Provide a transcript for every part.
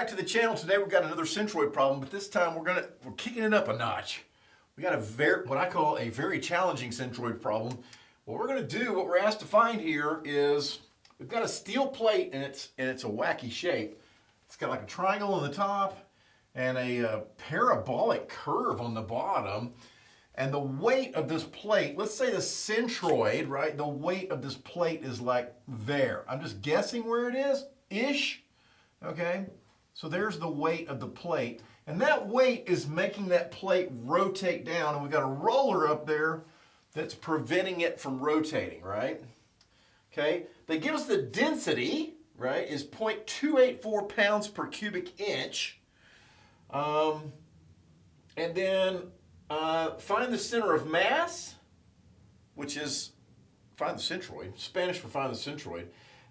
back to the channel. Today we've got another Centroid problem, but this time we're kicking it up a notch. We got what I call a very challenging Centroid problem. What we're going to do, what we're asked to find here is we've got a steel plate and it's a wacky shape. It's got like a triangle on the top and a parabolic curve on the bottom. And the weight of this plate, let's say the centroid, right? The weight of this plate is like there. I'm just guessing where it is, ish. Okay, so there's the weight of the plate. And that weight is making that plate rotate down. And we've got a roller up there that's preventing it from rotating, right? Okay, they give us the density, right, is 0.284 pounds per cubic inch. And then find the center of mass, which is find the centroid, Spanish for find the centroid,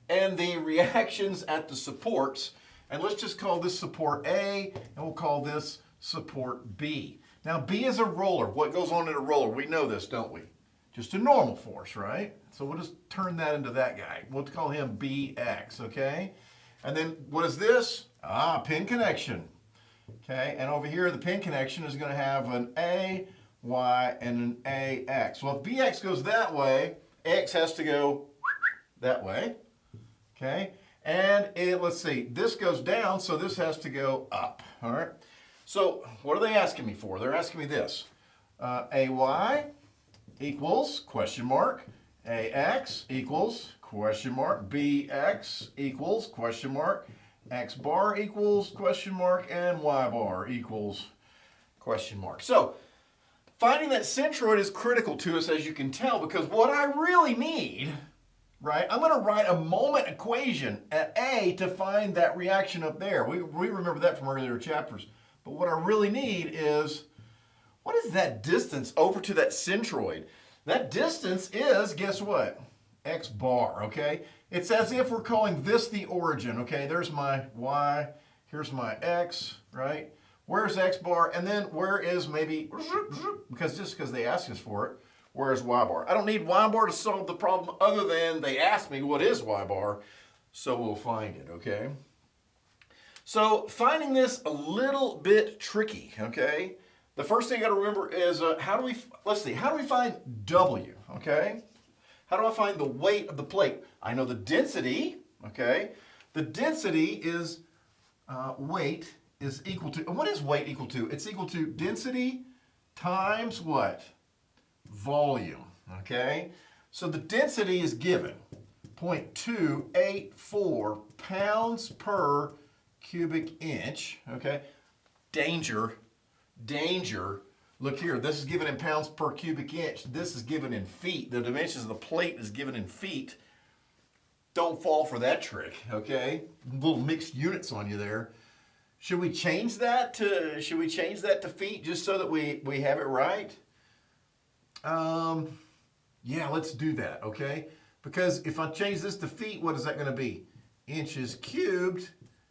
and the reactions at the supports. And let's just call this support A, and we'll call this support B. Now B is a roller. What goes on in a roller? We know this, don't we? Just a normal force, right? So we'll just turn that into that guy. We'll call him BX, okay? And then what is this? Pin connection. Okay, and over here the pin connection is going to have an A, Y, and an AX. Well, if BX goes that way, X has to go that way. Okay, and let's see, this goes down, so this has to go up. All right, so what are they asking me for? They're asking me this. AY equals question mark, AX equals question mark, BX equals question mark, X bar equals question mark, and Y bar equals question mark. So finding that centroid is critical to us, as you can tell, because what I really need, right, I'm going to write a moment equation at A to find that reaction up there. We remember that from earlier chapters. But what I really need is, what is that distance over to that centroid? That distance is, guess what? X bar, okay? It's as if we're calling this the origin, okay? There's my Y, here's my X, right? Where's X bar? And then where is maybe, because they asked us for it, where's Y bar? I don't need Y bar to solve the problem other than they asked me what is Y bar, so we'll find it, okay? So finding this a little bit tricky, okay? The first thing you gotta remember is how do we find W, okay? How do I find the weight of the plate? I know the density, okay? The density is weight is equal to, and what is weight equal to? It's equal to density times what? Volume, okay? So the density is given, 0.284 pounds per cubic inch, okay? Danger. Look here, this is given in pounds per cubic inch. This is given in feet. The dimensions of the plate is given in feet. Don't fall for that trick, okay? Little mixed units on you there. Should we change that to feet just so that we have it right? Yeah, let's do that, okay? Because if I change this to feet, what is that going to be? Inches cubed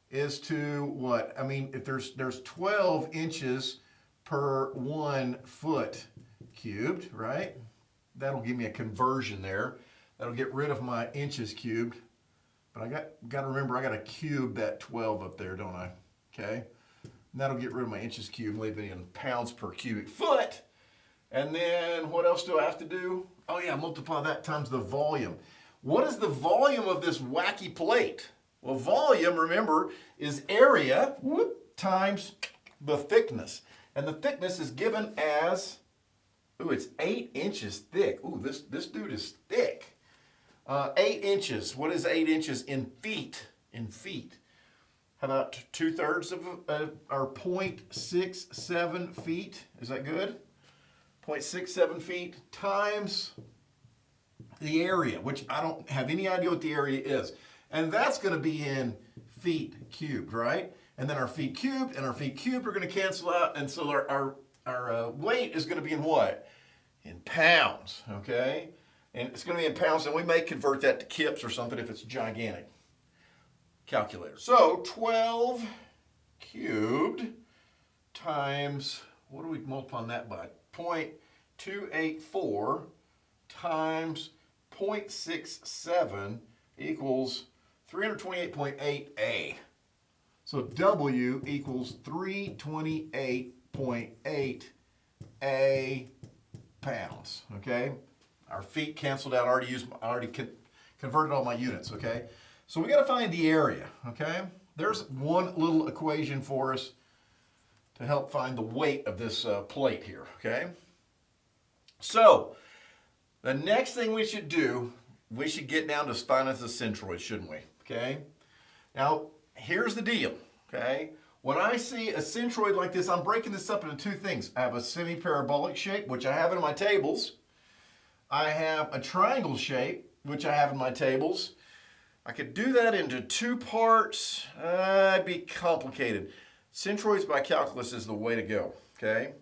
is to what? I mean, if there's 12 inches per 1 foot cubed, right? That'll give me a conversion there. That'll get rid of my inches cubed. But I got to remember, I got to cube that 12 up there, don't I? Okay? And that'll get rid of my inches cubed, leave it in pounds per cubic foot. And then what else do I have to do? Oh yeah, multiply that times the volume. What is the volume of this wacky plate? Well, volume, remember, is area times the thickness. And the thickness is given as, it's 8 inches thick. This dude is thick. 8 inches. What is 8 inches in feet? How about 2/3 of, or 0.67 feet? Is that good? 0.67 feet times the area, which I don't have any idea what the area is. And that's going to be in feet cubed, right? And then our feet cubed and our feet cubed are going to cancel out. And so our weight is going to be in what? In pounds, okay? And it's going to be in pounds, and we may convert that to kips or something if it's gigantic. Calculator. So 12 cubed times, what do we multiply that by? 0.284 times 0.67 equals 328.8A. So W equals 328.8 A pounds, okay? Our feet canceled out. I already converted all my units, okay? So we got to find the area, okay? There's one little equation for us to help find the weight of this plate here, okay? So the next thing we should do, we should get down to finding the centroid, shouldn't we? Okay? Now, here's the deal, okay? When I see a centroid like this, I'm breaking this up into two things. I have a semi-parabolic shape, which I have in my tables. I have a triangle shape, which I have in my tables. I could do that into two parts. It'd be complicated. Centroids by calculus is the way to go, okay?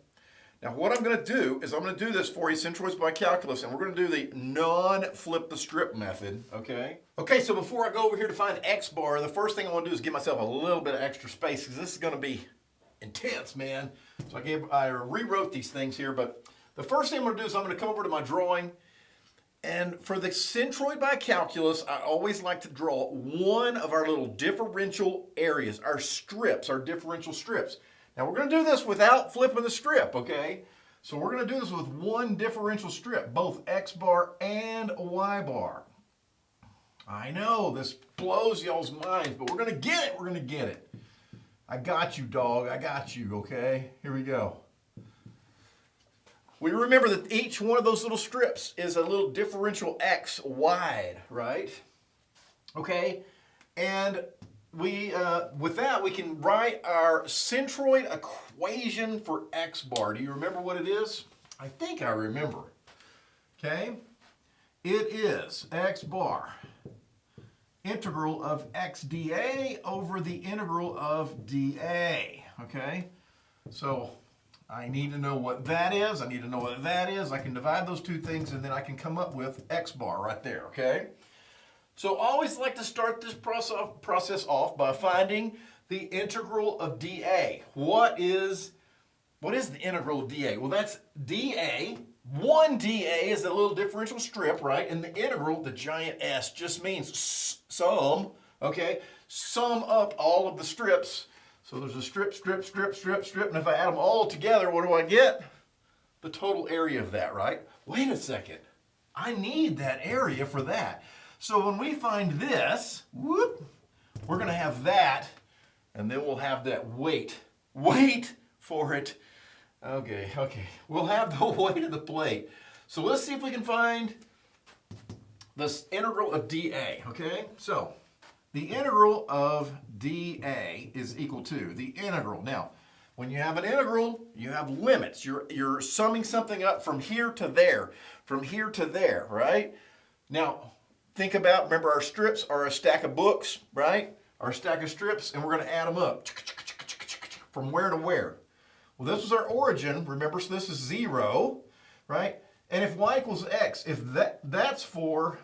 Now what I'm going to do is I'm going to do this for you, centroids by calculus, and we're going to do the non-flip the strip method, okay? Okay, so before I go over here to find X bar, the first thing I want to do is give myself a little bit of extra space because this is going to be intense, man. So I rewrote these things here, but the first thing I'm going to do is I'm going to come over to my drawing, and for the centroid by calculus, I always like to draw one of our little differential areas, our strips, our differential strips. Now we're going to do this without flipping the strip, okay? So we're going to do this with one differential strip, both X bar and Y bar. I know, this blows y'all's minds, but we're going to get it, we're going to get it. I got you, dog, I got you, okay? Here we go. We remember that each one of those little strips is a little differential X wide, right? Okay, and with that, we can write our centroid equation for X bar. Do you remember what it is? I think I remember. Okay? It is X bar, integral of X dA over the integral of dA. Okay? So I need to know what that is. I need to know what that is. I can divide those two things, and then I can come up with X bar right there. Okay? So I always like to start this process off by finding the integral of dA. What is the integral of dA? Well, that's dA. 1 dA is a little differential strip, right? And the integral, the giant S, just means sum, okay? Sum up all of the strips. So there's a strip, strip, strip, strip, strip, and if I add them all together, what do I get? The total area of that, right? Wait a second. I need that area for that. So when we find this, whoop, we're going to have that, and then we'll have that weight. Wait for it. Okay. We'll have the weight of the plate. So let's see if we can find this integral of dA, okay? So the integral of dA is equal to the integral. Now, when you have an integral, you have limits. You're summing something up from here to there, right? Now, think about, remember our strips are a stack of books, right? Our stack of strips, and we're going to add them up. From where to where? Well, this was our origin, remember, so this is 0, right? And if y equals x, if that's for,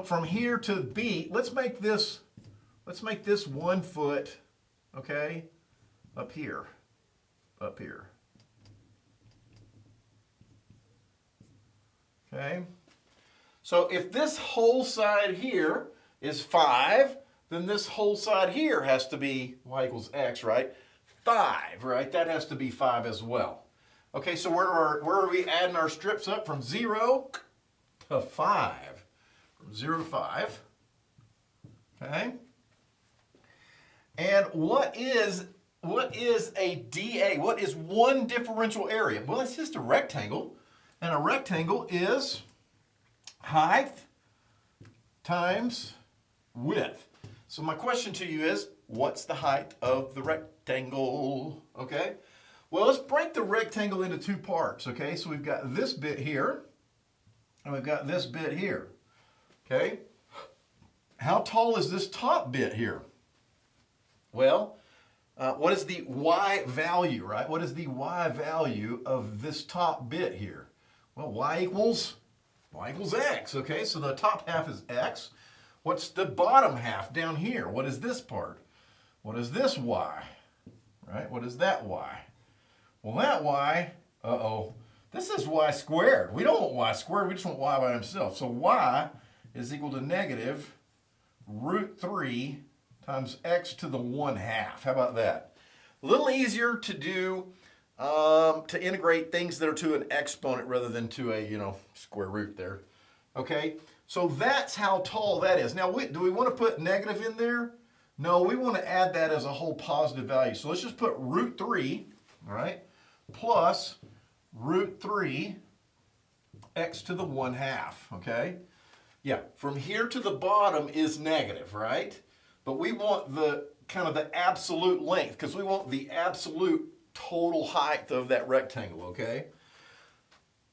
from here to B, let's make this 1 foot, okay, up here. Okay? So if this whole side here is 5, then this whole side here has to be y equals x, right? 5, right? That has to be 5 as well. Okay, so where are we adding our strips up? From 0 to 5. From 0 to 5. Okay? And what is a dA? What is one differential area? Well, it's just a rectangle. And a rectangle is height times width. So my question to you is, what's the height of the rectangle? Okay, well, let's break the rectangle into two parts. Okay, so we've got this bit here, and we've got this bit here. Okay, how tall is this top bit here? Well, what is the y value, right? What is the y value of this top bit here? Well, y equals x, okay? So the top half is x. What's the bottom half down here? What is this part? What is this y, right? What is that y? Well, that y, this is y squared. We don't want y squared, we just want y by himself. So y is equal to negative root 3 times x to the 1/2. How about that? A little easier to do, to integrate things that are to an exponent rather than to a, square root there. Okay, so that's how tall that is. Now, do we want to put negative in there? No, we want to add that as a whole positive value. So let's just put root 3, all right, plus root 3 x to the 1/2, okay? Yeah, from here to the bottom is negative, right? But we want the kind of the absolute length because we want the absolute total height of that rectangle, okay?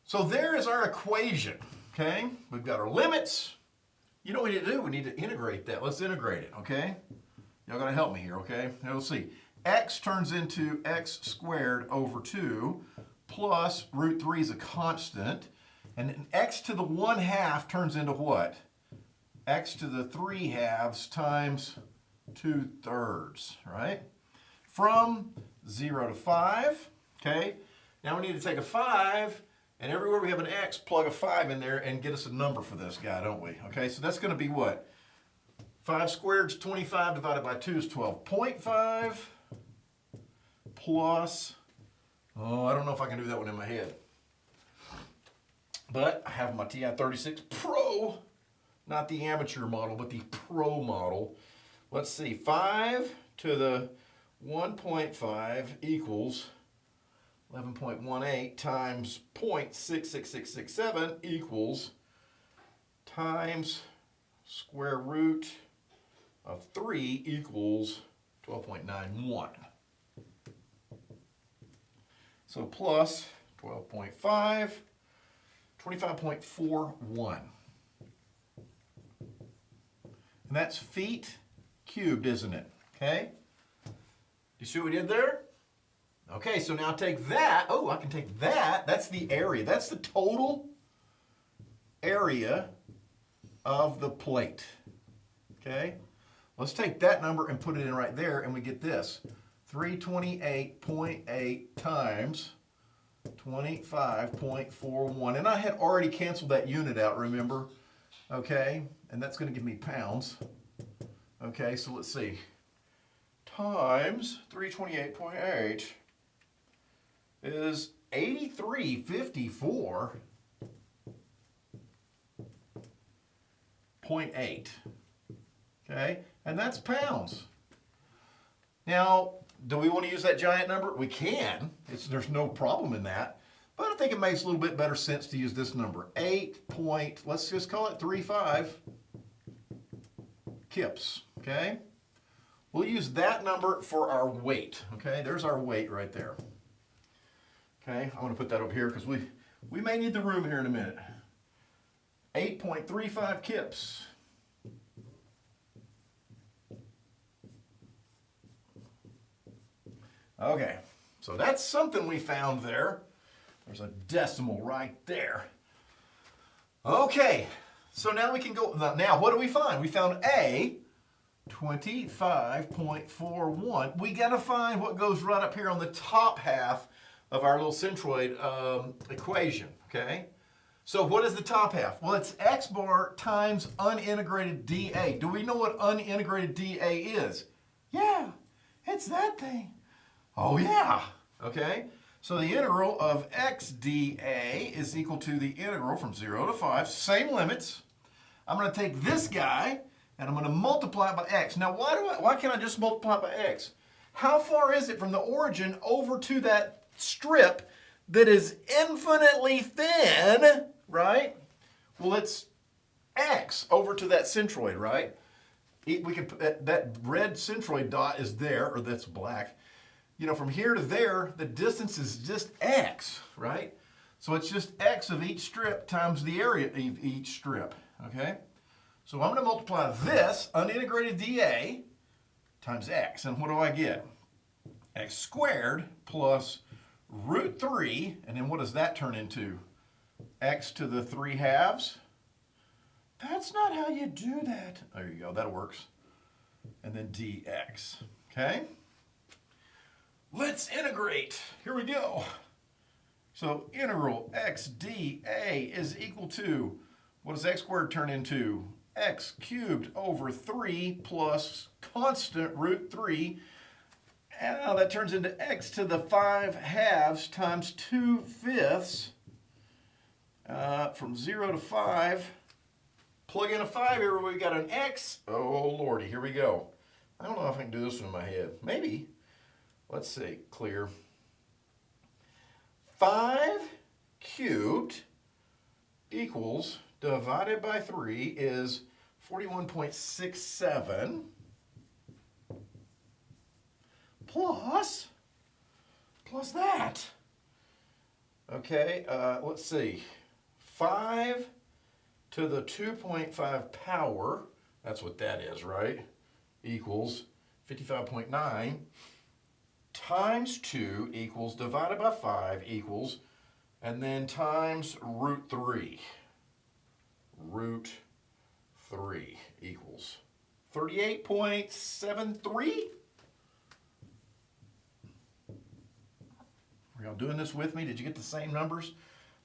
So there is our equation, okay? We've got our limits. You know what we need to do? We need to integrate that. Let's integrate it, okay? Y'all gotta help me here, okay? Now let's see. X turns into x squared over 2 plus root 3 is a constant. And then x to the 1/2 turns into what? X to the 3/2 times 2/3, right? From 0 to 5, okay? Now we need to take a 5, and everywhere we have an x, plug a 5 in there and get us a number for this guy, don't we? Okay, so that's gonna be what? 5 squared is 25, divided by 2 is 12.5, plus, I don't know if I can do that one in my head. But I have my TI-36 Pro, not the amateur model, but the Pro model. Let's see, 5 to the 1.5 equals 11.18 times 0.66667 equals times square root of 3 equals 12.91. So plus 12.5, 25.41. And that's feet cubed, isn't it? Okay? You see what we did there? Okay, so now take that. Oh, I can take that. That's the area. That's the total area of the plate. Okay? Let's take that number and put it in right there, and we get this. 328.8 times 25.41. And I had already canceled that unit out, remember? Okay, and that's going to give me pounds. Okay, so let's see. Times 328.8 is 8354.8. Okay, and that's pounds. Now, do we want to use that giant number? We can. There's no problem in that. But I think it makes a little bit better sense to use this number. Let's just call it 35 kips, okay? We'll use that number for our weight, okay? There's our weight right there. Okay, I'm going to put that over here because we may need the room here in a minute. 8.35 kips. Okay, so that's something we found there. There's a decimal right there. Okay, so now we can go, now what do we find? We found A, 25.41. We gotta find what goes right up here on the top half of our little centroid equation, okay? So what is the top half? Well, it's x bar times unintegrated dA. Do we know what unintegrated dA is? Yeah, it's that thing. Oh yeah, okay. So the integral of x dA is equal to the integral from 0 to 5, same limits. I'm going to take this guy and I'm going to multiply it by x. Now why can't I just multiply it by x? How far is it from the origin over to that strip that is infinitely thin, right? Well, it's x over to that centroid, right? we can that red centroid dot is there, or that's black. You know, from here to there, the distance is just x, right? So it's just x of each strip times the area of each strip, okay? So I'm going to multiply this unintegrated dA times x, and what do I get? X squared plus root 3, and then what does that turn into? X to the 3/2. That's not how you do that. There you go, that works. And then dx, okay? Let's integrate. Here we go. So integral x dA is equal to, what does x squared turn into? X cubed over 3 plus constant root 3. And now that turns into x to the 5/2 times 2/5. From 0 to 5. Plug in a 5 here, we got an x. Oh, lordy, here we go. I don't know if I can do this one in my head. Maybe. Let's see, clear. 5 cubed equals, divided by 3 is 41.67 plus that. Okay, let's see. 5 to the 2.5 power, that's what that is, right? Equals 55.9 times 2 equals, divided by 5 equals, and then times root 3. Root 3 equals 38.73. Are y'all doing this with me? Did you get the same numbers?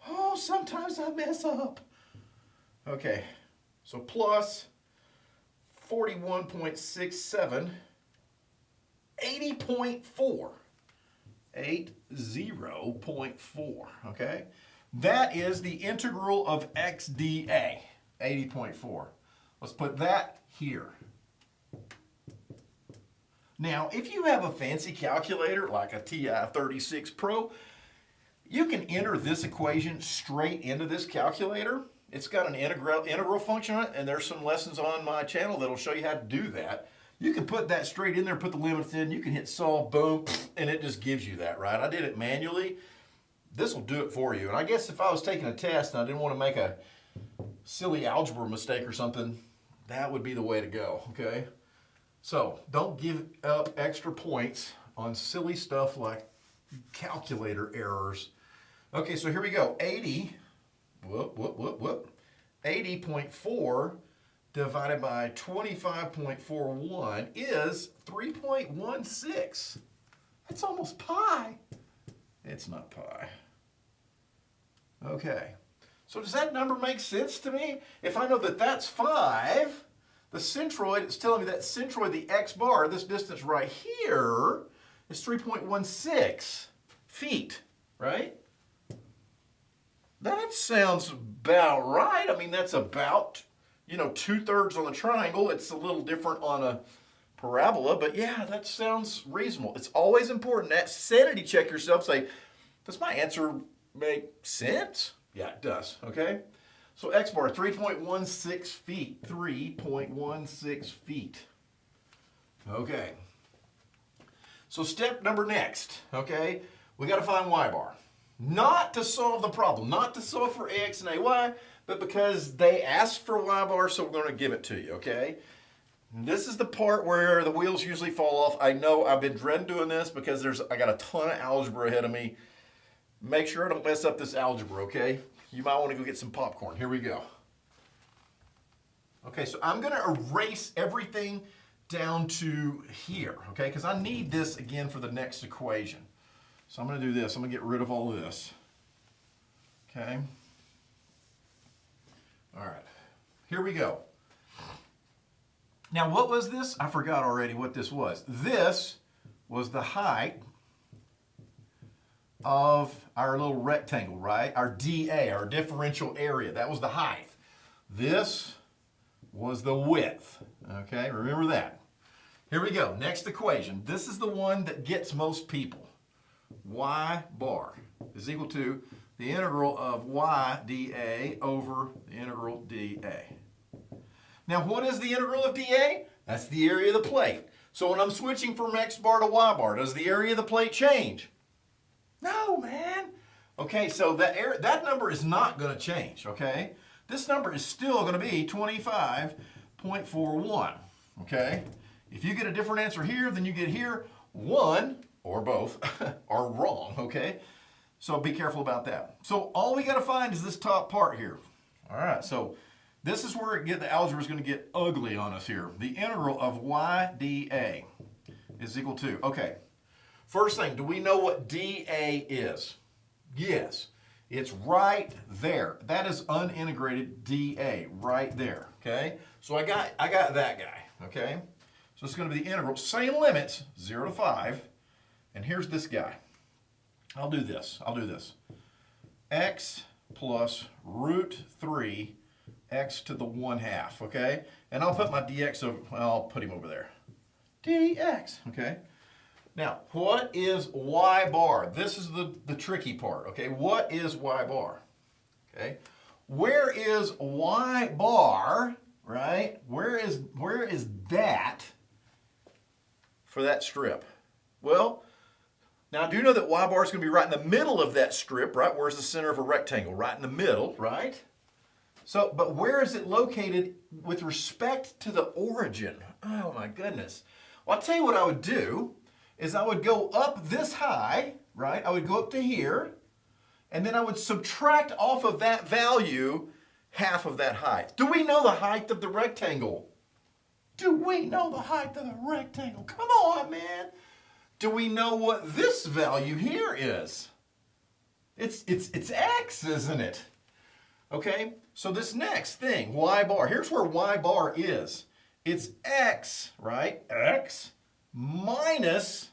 Oh, sometimes I mess up. Okay, so plus 41.67, 80.4. 80.4, okay? That is the integral of x dA, 80.4. Let's put that here. Now, if you have a fancy calculator like a TI-36 Pro, you can enter this equation straight into this calculator. It's got an integral function on it, and there's some lessons on my channel that'll show you how to do that. You can put that straight in there, put the limits in, you can hit solve, boom, and it just gives you that, right? I did it manually. This will do it for you. And I guess if I was taking a test and I didn't want to make a silly algebra mistake or something, that would be the way to go, okay? So don't give up extra points on silly stuff like calculator errors. Okay, so here we go. 80.4 divided by 25.41 is 3.16. That's almost pi. It's not pi. Okay, so does that number make sense to me? If I know that that's 5, the centroid, it's telling me that centroid, the x bar, this distance right here, is 3.16 feet, right? That sounds about right. I mean, that's about, 2/3 on the triangle. It's a little different on a parabola, but yeah, that sounds reasonable. It's always important to sanity check yourself. Say, does my answer make sense? Yeah, it does, okay? So x bar, 3.16 feet. 3.16 feet. Okay. So step number next, okay? We got to find y bar. Not to solve the problem, not to solve for ax and ay, but because they asked for y bar, so we're going to give it to you, okay? This is the part where the wheels usually fall off. I know I've been dreading doing this because I got a ton of algebra ahead of me. Make sure I don't mess up this algebra, okay? You might want to go get some popcorn. Here we go. Okay, so I'm going to erase everything down to here, okay? Because I need this again for the next equation. So I'm going to do this. I'm going to get rid of all of this. Okay? All right. Here we go. Now, what was this? I forgot already what this was. This was the height of our little rectangle, right? Our dA, our differential area. That was the height. This was the width. Okay, remember that. Here we go. Next equation. This is the one that gets most people. Y bar is equal to the integral of y dA over the integral dA. Now, what is the integral of dA? That's the area of the plate. So when I'm switching from X bar to Y bar, does the area of the plate change? No, man. Okay, so that number is not going to change, okay? This number is still going to be 25.41, okay? If you get a different answer here than you get here, one or both are wrong, okay? So be careful about that. So all we got to find is this top part here. All right, so this is where the algebra is going to get ugly on us here. The integral of y dA is equal to, okay, first thing, do we know what dA is? Yes, it's right there. That is unintegrated dA, right there, okay? So I got that guy, okay? So it's going to be the integral, same limits, 0 to 5, and here's this guy. I'll do this. X plus root 3 x to the 1/2, okay? And I'll put my dx over, I'll put him over there. dx, okay? Now, what is y bar? This is the tricky part, okay? What is y bar? Okay? Where is y bar, right? Where is that for that strip? Well, now I do know that y bar is going to be right in the middle of that strip, right? Where's the center of a rectangle? Right in the middle, right? So, but where is it located with respect to the origin? Oh my goodness. Well, I'll tell you what I would do is I would go up this high, right? I would go up to here, and then I would subtract off of that value half of that height. Do we know the height of the rectangle? Do we know the height of the rectangle? Come on, man. Do we know what this value here is? It's x, isn't it? Okay, so this next thing, y bar, here's where y bar is. It's x, right? X minus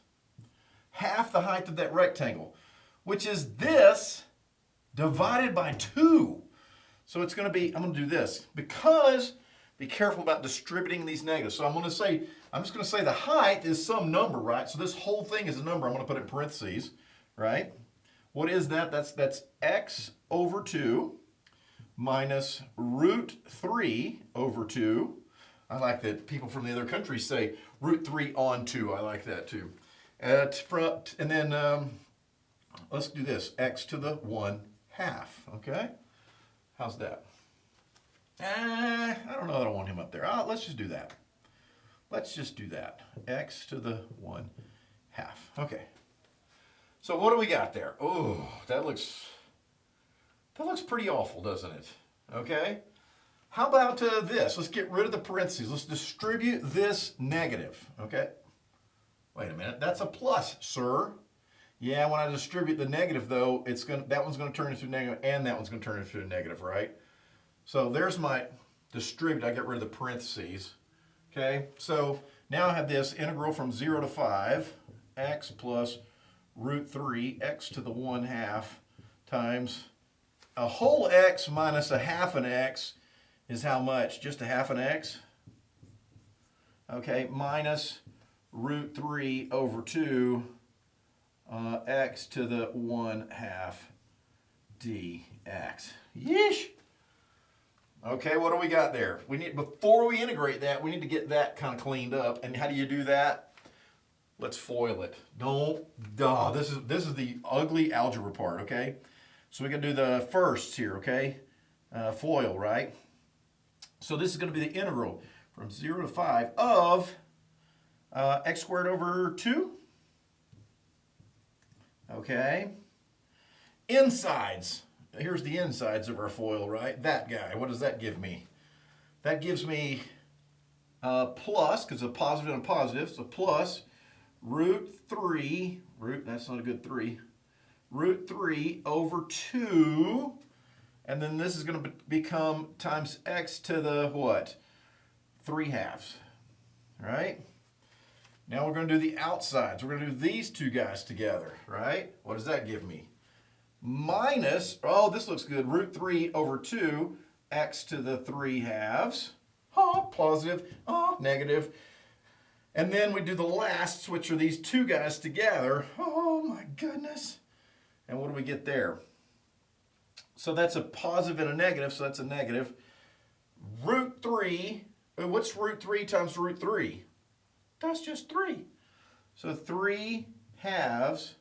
half the height of that rectangle, which is this divided by 2. So it's going to be, I'm going to do this because be careful about distributing these negatives. So I'm just going to say the height is some number, right? So this whole thing is a number. I'm going to put it in parentheses, right? What is that? That's x over 2 minus root 3 over 2. I like that people from the other countries say root 3 on 2. I like that too. And then let's do this, x to the 1/2, okay? How's that? I don't know that I want him up there. Let's just do that. Let's just do that. X to the 1/2. Okay. So what do we got there? Oh, that looks pretty awful, doesn't it? Okay. How about this? Let's get rid of the parentheses. Let's distribute this negative. Okay. Wait a minute. That's a plus, sir. Yeah, when I distribute the negative, though, that one's going to turn into a negative, and that one's going to turn into a negative, right? So there's my distribute. I get rid of the parentheses. Okay, so now I have this integral from 0 to 5, x plus root 3 x to the 1/2 times a whole x minus a half an x is how much? Just a half an x? Okay, minus root 3 over 2 x to the 1/2 dx. Yeesh! Okay, what do we got there? Before we integrate that, we need to get that kind of cleaned up. And how do you do that? Let's FOIL it. This is the ugly algebra part, okay? So we can do the firsts here, okay? FOIL, right? So this is going to be the integral from 0 to 5 of x squared over 2. Okay. Insides. Here's the insides of our FOIL, right? That guy. What does that give me? That gives me plus, because it's a positive and a positive, so plus root 3, that's not a good 3, root 3 over 2, and then this is going to become times x to the what? 3/2, right? Now we're going to do the outsides. We're going to do these two guys together, right? What does that give me? Minus, oh, this looks good, root 3 over 2, x to the 3/2. Oh, positive, oh, negative. And then we do the lasts, which are these two guys together. Oh, my goodness. And what do we get there? So that's a positive and a negative, so that's a negative. Root 3, But what's root 3 times root 3? That's just 3. So 3 halves,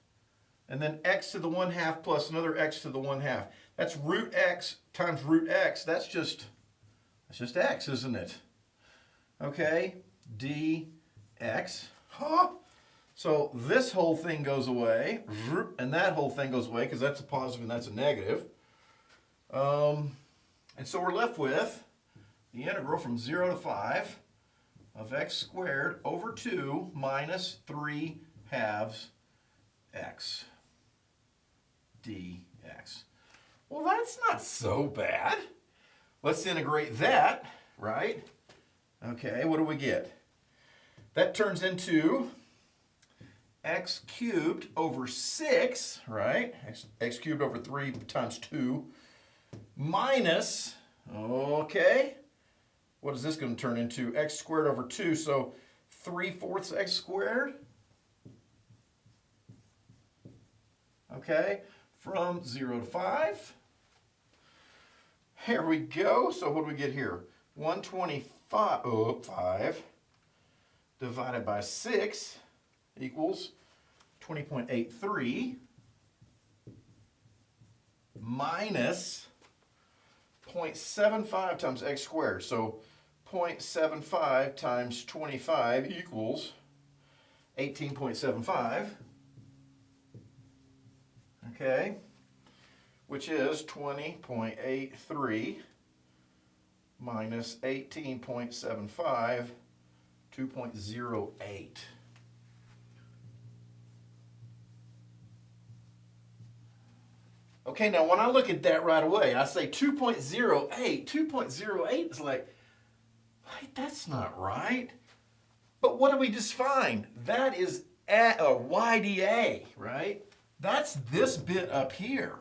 and then x to the 1/2 plus another x to the 1/2. That's root x times root x. That's just x, isn't it? Okay, dx. Huh? So this whole thing goes away, and that whole thing goes away because that's a positive and that's a negative. And so we're left with the integral from 0 to 5 of x squared over 2 minus 3 halves x dx. Well, that's not so bad. Let's integrate that, right? Okay, what do we get? That turns into x cubed over 6, right? X cubed over 3 times 2 minus, okay, what is this going to turn into? X squared over 2, so 3/4 x squared. Okay, from 0 to 5. Here we go. So what do we get here? 125 divided by 6 equals 20.83 minus 0.75 times x squared. So 0.75 times 25 equals 18.75. Okay, which is 20.83 minus 18.75, 2.08. Okay, now when I look at that right away, I say 2.08. 2.08 is like, wait, that's not right. But what do we just find? That is YDA, right? That's this bit up here.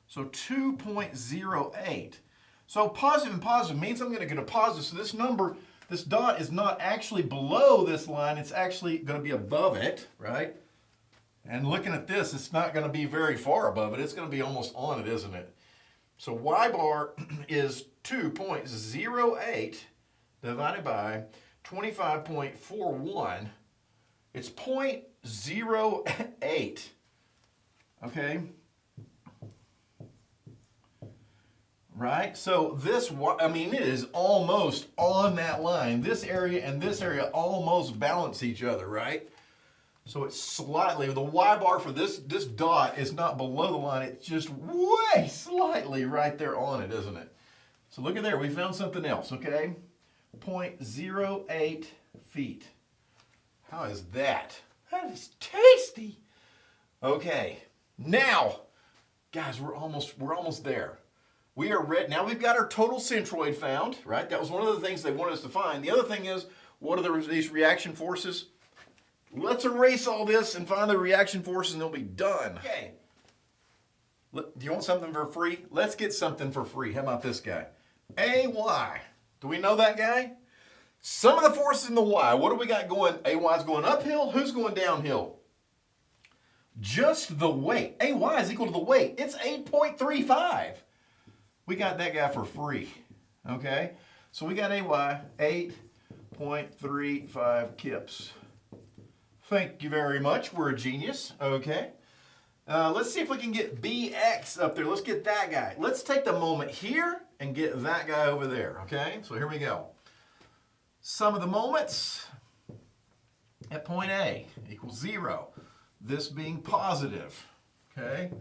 So 2.08. So positive and positive means I'm going to get a positive. So this number, this dot is not actually below this line. It's actually going to be above it, right? And looking at this, it's not going to be very far above it. It's going to be almost on it, isn't it? So y bar is 2.08 divided by 25.41. It's 0.08. Okay? Right? So this, I mean, it is almost on that line. This area and this area almost balance each other, right? So it's slightly, the y bar for this dot is not below the line. It's just way slightly right there on it, isn't it? So look at there. We found something else, okay? 0.08 feet. How is that? That is tasty. Okay. Now, guys, we're almost there. We are ready. Now we've got our total centroid found, right? That was one of the things they wanted us to find. The other thing is, what are these reaction forces? Let's erase all this and find the reaction forces and they'll be done. Okay. Do you want something for free? Let's get something for free. How about this guy? AY. Do we know that guy? Some of the forces in the Y. What do we got going? AY is going uphill. Who's going downhill? Just the weight. AY is equal to the weight. It's 8.35. We got that guy for free. Okay? So we got AY, 8.35 kips. Thank you very much. We're a genius. Okay. Let's see if we can get BX up there. Let's get that guy. Let's take the moment here and get that guy over there. Okay. So here we go. Sum of the moments at point A equals 0. This being positive. Okay.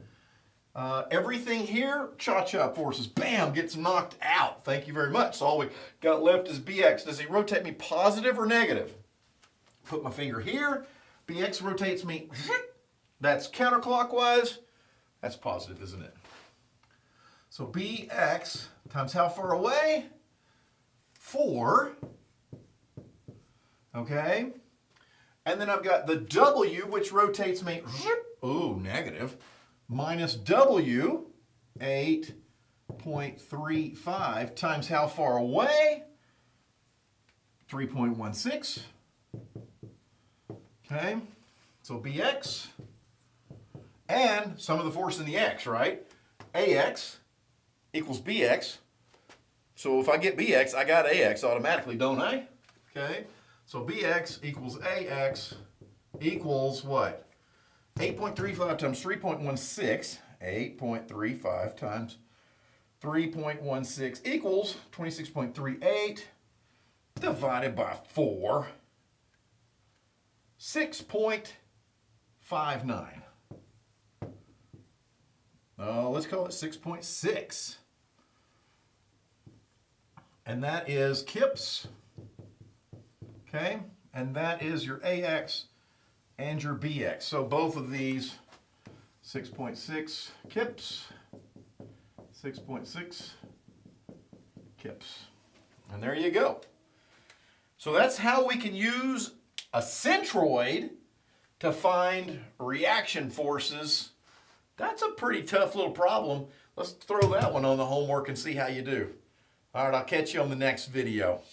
Everything here, cha-cha forces, bam, gets knocked out. Thank you very much. So all we got left is BX. Does he rotate me positive or negative? Put my finger here. BX rotates me. That's counterclockwise. That's positive, isn't it? So BX times how far away? 4. Okay. And then I've got the W, which rotates me. Ooh, negative. Minus W, 8.35 times how far away? 3.16. Okay, so BX, and some of the force in the X, right? AX equals BX. So if I get bx, I got ax automatically, don't I? Okay, so bx equals ax equals what? 8.35 times 3.16, 8.35 times 3.16 equals 26.38 divided by 4, 6.59. Let's call it 6.6. And that is kips, okay? And that is your AX and your BX. So both of these, 6.6 kips, 6.6 kips. And there you go. So that's how we can use a centroid to find reaction forces. That's a pretty tough little problem. Let's throw that one on the homework and see how you do. All right, I'll catch you on the next video.